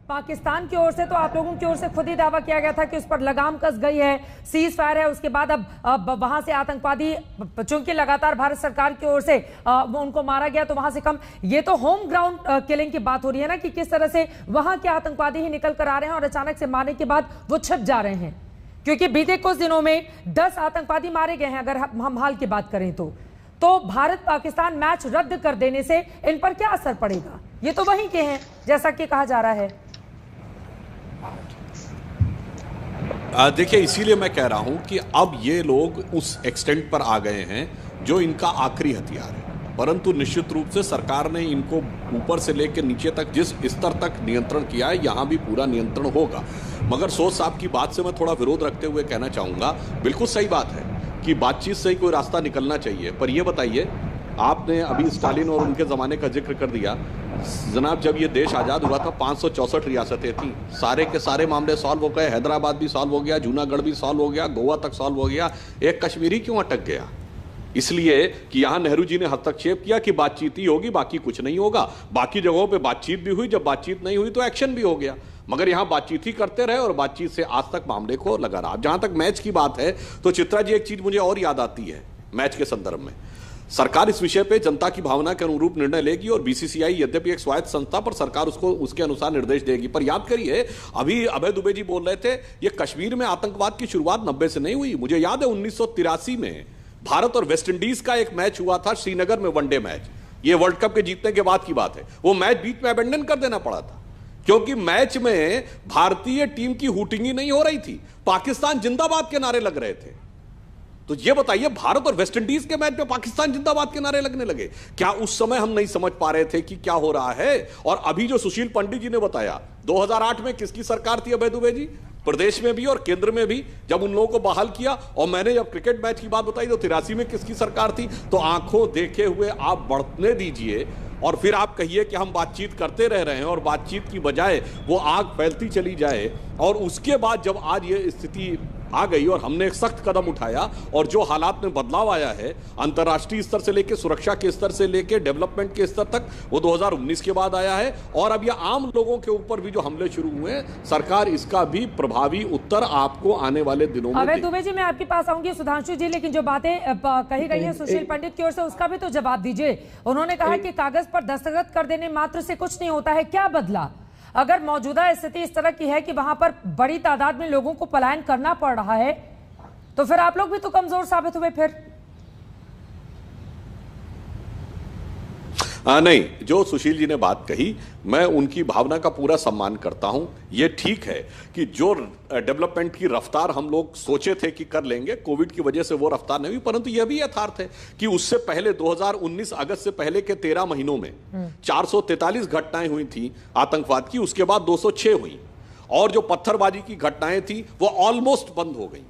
पाकिस्तान की ओर से तो आप लोगों की ओर से खुद ही दावा किया गया था कि उस पर लगाम कस गई है, सीज फायर है। उसके बाद अब वहां से आतंकवादी, चूंकि लगातार भारत सरकार की ओर से उनको मारा गया, तो वहां से कम, ये तो होम ग्राउंड किलिंग की बात हो रही है ना, कि किस तरह से वहां के आतंकवादी ही निकल कर आ रहे हैं और अचानक से मारने के बाद वो छिप जा रहे हैं। क्योंकि बीते कुछ दिनों में 10 आतंकवादी मारे गए हैं, अगर हम हाल की बात करें तो भारत पाकिस्तान मैच रद्द कर देने से इन पर क्या असर पड़ेगा? ये तो वहीं के हैं जैसा कि कहा जा रहा है। देखिए, इसीलिए मैं कह रहा हूं कि अब ये लोग उस एक्सटेंट पर आ गए हैं जो इनका आखिरी हथियार है। परंतु निश्चित रूप से सरकार ने इनको ऊपर से लेकर नीचे तक जिस स्तर तक नियंत्रण किया है, यहां भी पूरा नियंत्रण होगा। मगर सोच साहब की बात से मैं थोड़ा विरोध रखते हुए कहना चाहूंगा, बिल्कुल सही बात है कि बातचीत से ही कोई रास्ता निकलना चाहिए। पर यह बताइए, आपने अभी स्टालिन और उनके ज़माने का जिक्र कर दिया। जनाब, जब ये देश आज़ाद हुआ था 564 रियासतें थीं, सारे के सारे मामले सॉल्व हो गए। हैदराबाद भी सॉल्व हो गया, जूनागढ़ भी सॉल्व हो गया, गोवा तक सॉल्व हो गया। एक कश्मीरी क्यों अटक गया? इसलिए कि यहां नेहरू जी ने हस्तक्षेप किया कि बातचीत ही होगी, बाकी कुछ नहीं होगा। बाकी जगहों पे बातचीत भी हुई, जब बातचीत नहीं हुई तो एक्शन भी हो गया। मगर यहां बातचीत ही करते रहे और बातचीत से आज तक मामले को लगा रहा। जहां तक मैच की बात है तो चित्रा जी, एक चीज मुझे और याद आती है मैच के संदर्भ में। सरकार इस विषय पे जनता की भावना के अनुरूप निर्णय लेगी और बीसीसीआई यद्यपि एक स्वायत्त संस्था, पर सरकार उसको उसके अनुसार निर्देश देगी। पर याद करिए, अभी अभय दुबे जी बोल रहे थे ये कश्मीर में आतंकवाद की शुरुआत 90 से नहीं हुई। मुझे याद है 1983 में भारत और वेस्ट इंडीज का एक मैच हुआ था श्रीनगर में, वनडे मैच। ये वर्ल्ड कप के जीतने के बाद की बात है। वो मैच बीच में अबेंडन कर देना पड़ा था क्योंकि मैच में भारतीय टीम की हूटिंग ही नहीं हो रही थी, पाकिस्तान जिंदाबाद के नारे लग रहे थे। तो ये बताइए, भारत और वेस्ट इंडीज के मैच में पाकिस्तान जिंदाबाद के नारे लगने लगे। क्या उस समय हम नहीं समझ पा रहे थे कि क्या हो रहा है? और अभी जो सुशील पंडित जी ने बताया, 2008 में किसकी सरकार थी अभय दुबे जी? प्रदेश में भी और केंद्र में भी, जब उन लोगों को बहाल किया। और मैंने जब क्रिकेट मैच की बात बताई तो 83 में किसकी सरकार थी? तो आंखों देखे हुए आप बढ़ने दीजिए और फिर आप कहिए कि हम बातचीत करते रह रहे हैं और बातचीत की बजाय वो आग फैलती चली जाए। और उसके बाद जब आज ये स्थिति आ गई और हमने एक सख्त कदम उठाया और जो हालात में बदलाव आया है, अंतर्राष्ट्रीय स्तर से लेकर सुरक्षा के स्तर से लेकर डेवलपमेंट के स्तर तक, वो 2019 के बाद आया है। और अब ये आम लोगों के ऊपर भी जो हमले शुरू हुए हैं, सरकार इसका भी प्रभावी उत्तर आपको आने वाले दिनों में अभय दुबे जी, मैं आपके पास आऊंगी सुधांशु जी, लेकिन जो बातें कही गई हैं सुशील पंडित की ओर से, उसका भी तो जवाब दीजिए। उन्होंने कहा कि कागज पर दस्तखत कर देने मात्र से कुछ नहीं होता है। क्या बदला? अगर मौजूदा स्थिति इस तरह की है कि वहां पर बड़ी तादाद में लोगों को पलायन करना पड़ रहा है, तो फिर आप लोग भी तो कमजोर साबित हुए फिर। नहीं, जो सुशील जी ने बात कही, मैं उनकी भावना का पूरा सम्मान करता हूं। ये ठीक है कि जो डेवलपमेंट की रफ्तार हम लोग सोचे थे कि कर लेंगे, कोविड की वजह से वो रफ्तार नहीं हुई। परंतु यह भी यथार्थ है कि उससे पहले 2019 अगस्त से पहले के 13 महीनों में 443 घटनाएं हुई थी आतंकवाद की। उसके बाद 206 हुई और जो पत्थरबाजी की घटनाएं थी वो ऑलमोस्ट बंद हो गई।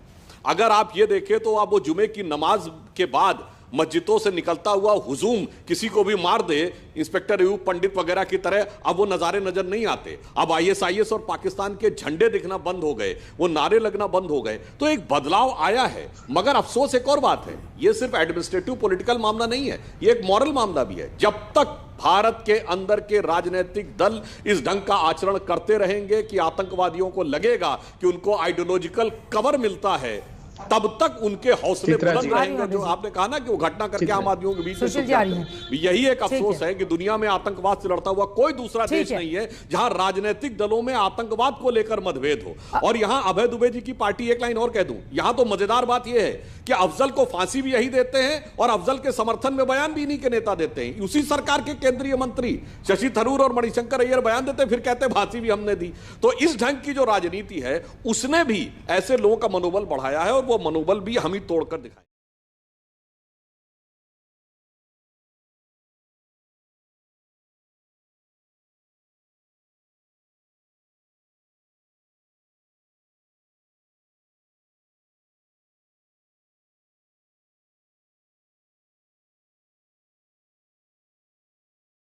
अगर आप ये देखें तो आप वो जुमे की नमाज के बाद मस्जिदों से निकलता हुआ हुजूम किसी को भी मार दे, इंस्पेक्टर अयूब पंडित वगैरह की तरह, अब वो नजारे नजर नहीं आते। अब आईएसआईएस और पाकिस्तान के झंडे दिखना बंद हो गए, वो नारे लगना बंद हो गए। तो एक बदलाव आया है। मगर अफसोस एक और बात है, ये सिर्फ एडमिनिस्ट्रेटिव पॉलिटिकल मामला नहीं है, ये एक मॉरल मामला भी है। जब तक भारत के अंदर के राजनीतिक दल इस ढंग का आचरण करते रहेंगे कि आतंकवादियों को लगेगा कि उनको आइडियोलॉजिकल कवर मिलता है, तब तक उनके हौसले बुलंद रहेंगे। जो आपने कहा ना कि वो घटना करके आम आदमियों के बीच में, यही एक अफसोस है कि दुनिया में आतंकवाद से लड़ता हुआ कोई दूसरा देश नहीं है जहां राजनीतिक दलों में आतंकवाद को लेकर मतभेद हो। और यहां अभय दुबे जी की पार्टी, एक लाइन और कह दूं, यहां तो मजेदार बात यह है कि अफजल को फांसी भी यही देते हैं और अफजल के समर्थन में बयान भी इन्हीं के नेता देते हैं। उसी सरकार के केंद्रीय मंत्री शशि थरूर और मणिशंकर अय्यर बयान देते, फिर कहते फांसी भी हमने दी। तो इस ढंग की जो राजनीति है, उसने भी ऐसे लोगों का मनोबल बढ़ाया है और वो मनोबल भी हम ही तोड़कर दिखाए।